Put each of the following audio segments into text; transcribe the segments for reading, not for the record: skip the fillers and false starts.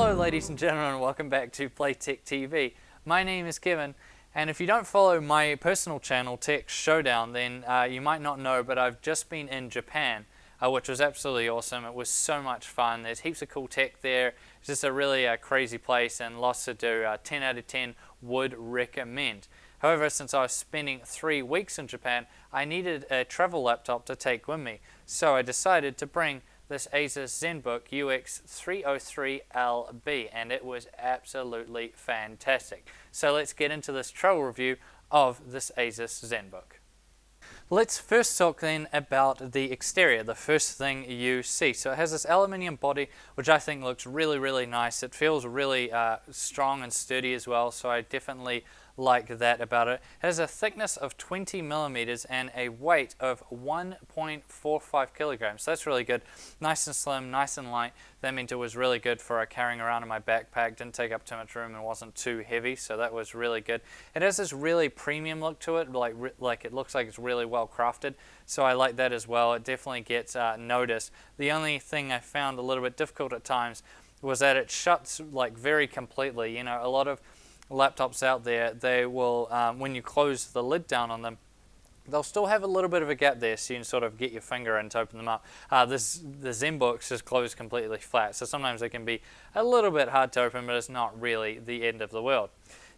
Hello ladies and gentlemen, and welcome back to PlaytechTV. My name is Kevin, and if you don't follow my personal channel, Tech Showdown, then you might not know, but I've just been in Japan, which was absolutely awesome. It was so much fun. There's heaps of cool tech there. It's just a really crazy place and lots to do. 10 out of 10 would recommend. However, since I was spending 3 weeks in Japan, I needed a travel laptop to take with me, so I decided to bring this Asus Zenbook UX303LB, and it was absolutely fantastic. So let's get into this travel review of this Asus Zenbook. Let's first talk then about the exterior, the first thing you see. So it has this aluminium body, which I think looks really nice. It feels really strong and sturdy as well, so I definitely like that about it. It has a thickness of 20 millimeters and a weight of 1.45 kilograms. So that's really good. Nice and slim, nice and light. That meant it was really good for carrying around in my backpack. Didn't take up too much room and wasn't too heavy, so that was really good. It has this really premium look to it, like it looks like it's really well crafted, so I like that as well. It definitely gets noticed. The only thing I found a little bit difficult at times was that it shuts like very completely. You know, a lot of laptops out there, they will, when you close the lid down on them, they'll still have a little bit of a gap there, so you can sort of get your finger in to open them up. The Zenbook's just closed completely flat, so sometimes they can be a little bit hard to open, but it's not really the end of the world.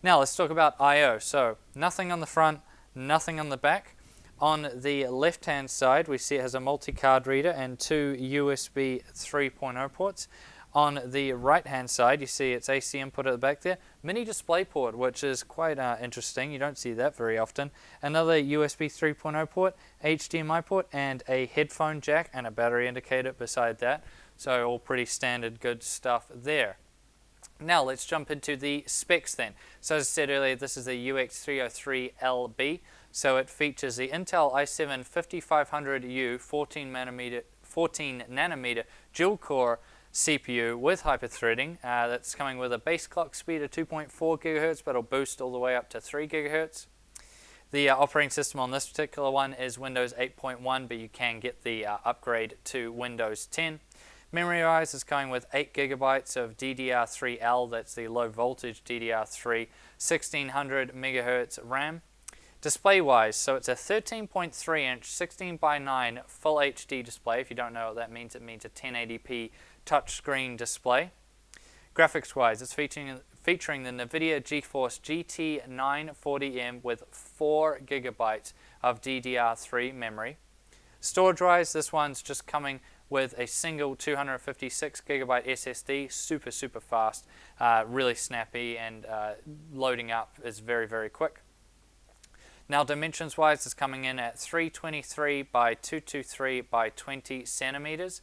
Now let's talk about I/O. So nothing on the front, nothing on the back. On the left hand side, we see it has a multi-card reader and 2 USB 3.0 ports. On the right hand side, you see its AC input at the back there, mini display port, which is quite interesting. You don't see that very often. Another USB 3.0 port, HDMI port, and a headphone jack and a battery indicator beside that. So all pretty standard good stuff there. Now let's jump into the specs then. So as I said earlier, this is the UX303LB. So it features the Intel i7 5500U 14 nanometer dual core CPU with hyperthreading. That's coming with a base clock speed of 2.4 GHz, but it'll boost all the way up to 3 GHz. The operating system on this particular one is Windows 8.1, but you can get the upgrade to Windows 10. Memory-wise, it's coming with 8 GB of DDR3L, that's the low voltage DDR3, 1600 MHz RAM. Display-wise, so it's a 13.3 inch 16:9 Full HD display. If you don't know what that means, it means a 1080p touchscreen display. Graphics-wise, it's featuring the NVIDIA GeForce GT 940M with 4 GB of DDR3 memory. Storage-wise, this one's just coming with a single 256 GB SSD, super fast, really snappy, and loading up is very quick. Now dimensions wise, it's coming in at 323 by 223 by 20 centimeters.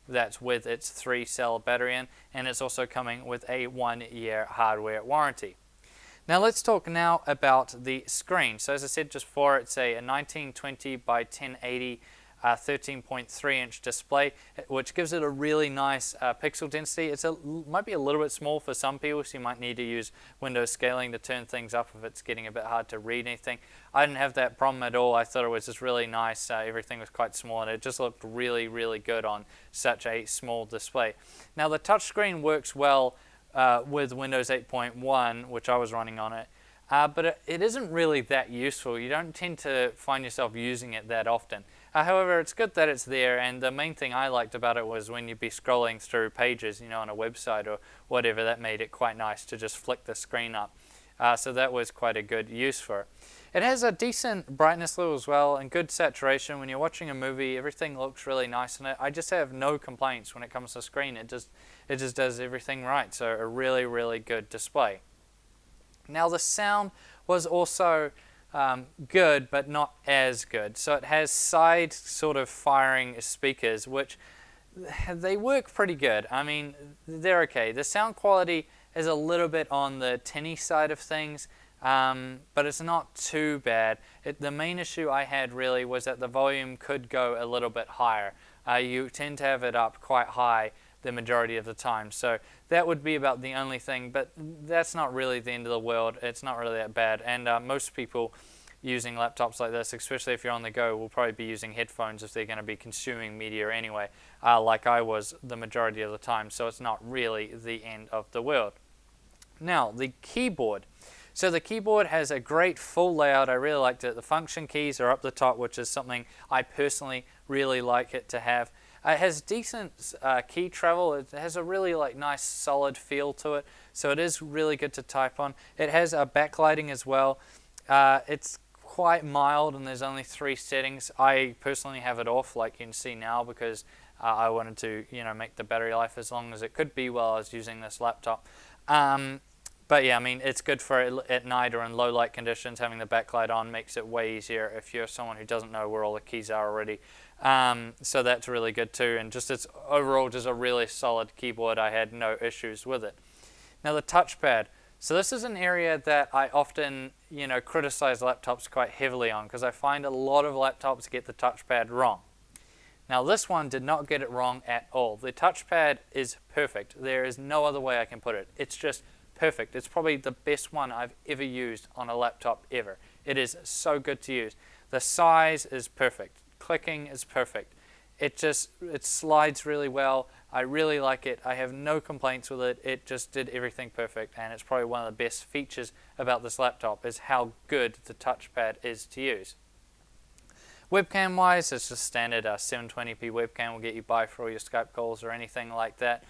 That's with its 3-cell battery in, and it's also coming with a 1-year hardware warranty. Now let's talk now about the screen. So as I said just before, it's a 1920 by 1080 13.3 inch display, which gives it a really nice pixel density. Might be a little bit small for some people, so you might need to use Windows scaling to turn things up if it's getting a bit hard to read anything. I didn't have that problem at all. I thought it was just really nice. Everything was quite small, and it just looked really good on such a small display. Now the touchscreen works well with Windows 8.1, which I was running on it. But it isn't really that useful. You don't tend to find yourself using it that often. However, it's good that it's there, and the main thing I liked about it was when you'd be scrolling through pages, you know, on a website or whatever, that made it quite nice to just flick the screen up. So that was quite a good use for it. It has a decent brightness level as well and good saturation. When you're watching a movie, everything looks really nice in it. I just have no complaints when it comes to screen. It just does everything right. So a really good display. Now the sound was also good, but not as good. So it has side sort of firing speakers, which they work pretty good. I mean, they're okay. The sound quality is a little bit on the tinny side of things, but it's not too bad. The main issue I had really was that the volume could go a little bit higher. You tend to have it up quite high the majority of the time, so that would be about the only thing, but that's not really the end of the world. It's not really that bad, and most people using laptops like this, especially if you're on the go, will probably be using headphones if they're going to be consuming media anyway, like I was the majority of the time, so it's not really the end of the world. Now, the keyboard. So the keyboard has a great full layout. I really liked it. The function keys are up the top, which is something I personally really like it to have. It has decent key travel. It has a really nice solid feel to it, so it is really good to type on. It has a backlighting as well. It's quite mild, and there's only 3 settings. I personally have it off, like you can see now, because I wanted to, make the battery life as long as it could be while I was using this laptop. But yeah, I mean, it's good for at night or in low light conditions. Having the backlight on makes it way easier if you're someone who doesn't know where all the keys are already. So that's really good too. And just it's overall just a really solid keyboard. I had no issues with it. Now the touchpad. So this is an area that I often, criticize laptops quite heavily on, because I find a lot of laptops get the touchpad wrong. Now this one did not get it wrong at all. The touchpad is perfect. There is no other way I can put it. It's just perfect. It's probably the best one I've ever used on a laptop ever. It is so good to use. The size is perfect. Clicking is perfect. It slides really well. I really like it. I have no complaints with it. It just did everything perfect, and it's probably one of the best features about this laptop is how good the touchpad is to use. Webcam wise, it's just standard 720p webcam will get you by for all your Skype calls or anything like that.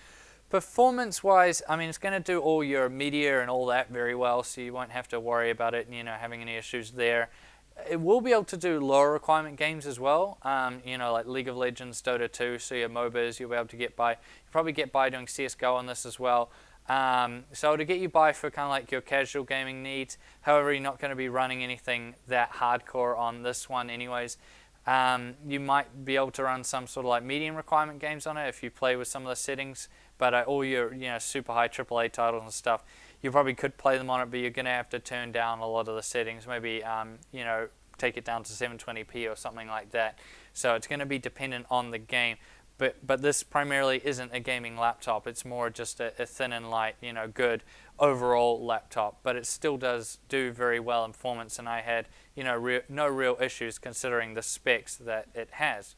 Performance wise, I mean, it's going to do all your media and all that very well, so you won't have to worry about it, having any issues there. It will be able to do lower requirement games as well, like League of Legends, Dota 2, so your MOBAs you'll be able to get by. You'll probably get by doing CSGO on this as well. So to get you by for kind of like your casual gaming needs. However, you're not going to be running anything that hardcore on this one anyways. You might be able to run some sort of like medium requirement games on it if you play with some of the settings, but all your super high AAA titles and stuff, you probably could play them on it, but you're going to have to turn down a lot of the settings, maybe take it down to 720p or something like that. So it's going to be dependent on the game. But this primarily isn't a gaming laptop. It's more just a thin and light, good overall laptop. But it still does do very well in performance, and I had, no real issues considering the specs that it has.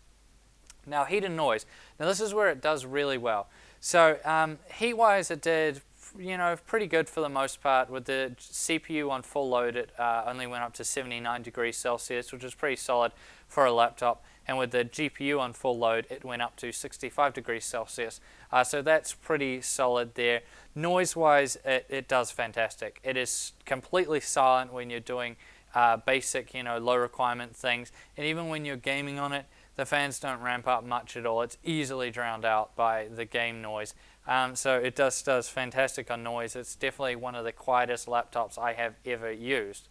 Now, heat and noise. Now, this is where it does really well. So, heat-wise, it did, pretty good for the most part. With the CPU on full load, it only went up to 79 degrees Celsius, which is pretty solid for a laptop. And with the GPU on full load, it went up to 65 degrees Celsius. So that's pretty solid there. Noise-wise, it does fantastic. It is completely silent when you're doing basic, low requirement things. And even when you're gaming on it, the fans don't ramp up much at all. It's easily drowned out by the game noise. So it does fantastic on noise. It's definitely one of the quietest laptops I have ever used.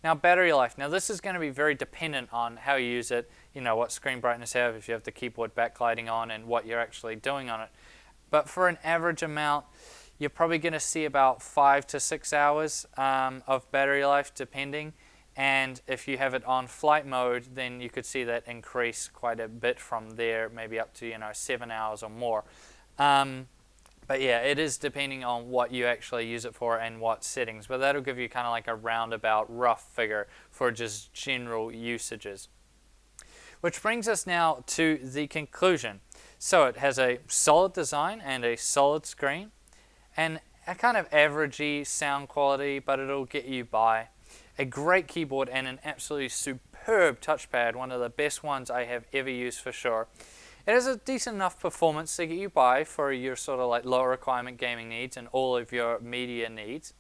Now, battery life. Now, this is going to be very dependent on how you use it, what screen brightness you have, if you have the keyboard backlighting on, and what you're actually doing on it. But for an average amount, you're probably going to see about 5 to 6 hours of battery life, depending. And if you have it on flight mode, then you could see that increase quite a bit from there, maybe up to 7 hours or more. But yeah, it is depending on what you actually use it for and what settings. But that'll give you kind of like a roundabout rough figure for just general usages. Which brings us now to the conclusion. So it has a solid design and a solid screen, and a kind of averagey sound quality, but it'll get you by. A great keyboard and an absolutely superb touchpad, one of the best ones I have ever used for sure. It has a decent enough performance to get you by for your sort of like lower requirement gaming needs and all of your media needs.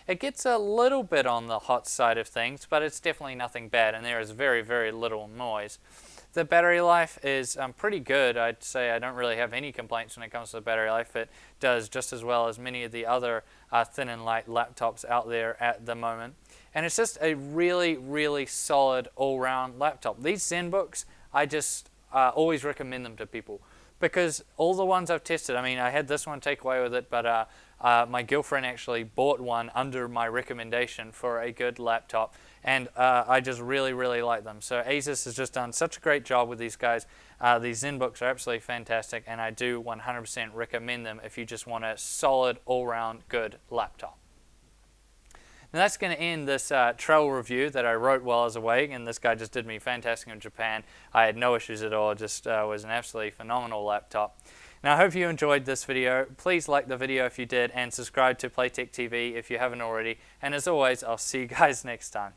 It gets a little bit on the hot side of things, but it's definitely nothing bad, and there is very, very little noise. The battery life is pretty good. I'd say I don't really have any complaints when it comes to the battery life. It does just as well as many of the other thin and light laptops out there at the moment. And it's just a really, really solid all-round laptop. These Zenbooks, I just always recommend them to people, because all the ones I've tested, I mean, I had this one take away with it, but my girlfriend actually bought one under my recommendation for a good laptop, and I just really, really like them. So Asus has just done such a great job with these guys. These Zenbooks are absolutely fantastic, and I do 100% recommend them if you just want a solid, all-round good laptop. And that's going to end this travel review that I wrote while I was away, and this guy just did me fantastic in Japan. I had no issues at all, just was an absolutely phenomenal laptop. Now I hope you enjoyed this video. Please like the video if you did, and subscribe to PlaytechTV if you haven't already. And as always, I'll see you guys next time.